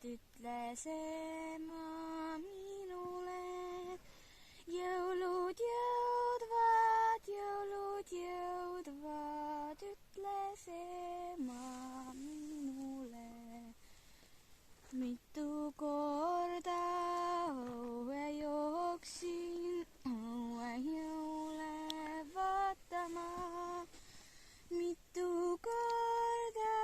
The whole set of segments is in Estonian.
ütles ema minule. jõulud jõudvad, ütles ema minule. mitu korda õue jooksin õue jõule vaatama. mitu korda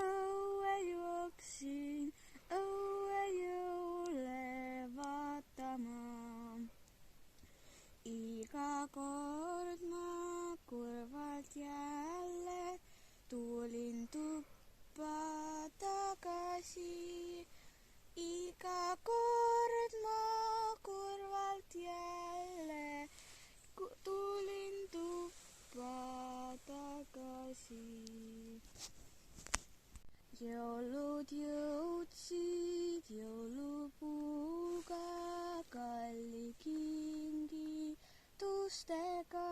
õue jooksin õue jõule vaatama. iga kord ma kurvalt jälle tulin tuppa tagasi. iga kord ma kurvalt jälle tulin tuppa tagasi. jõulud jõudsid jõulupuuga, kalli kingitustega.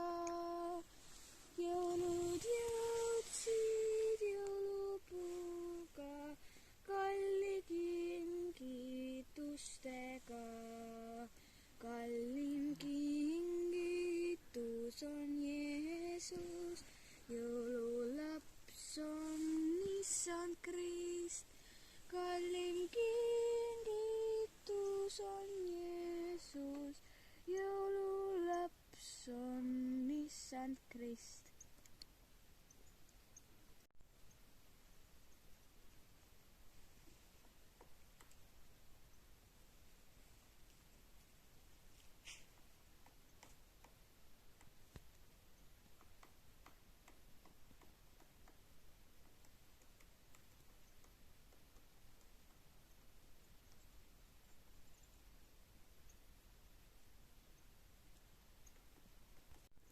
jõulud jõudsid jõulupuuga, kalli kingitustega. kallim kingitus on Jeesus, jõululaps on issand Krist. kallim kingitus on Jeesus, jõululaps on issand Krist.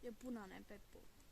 ja punane pepu.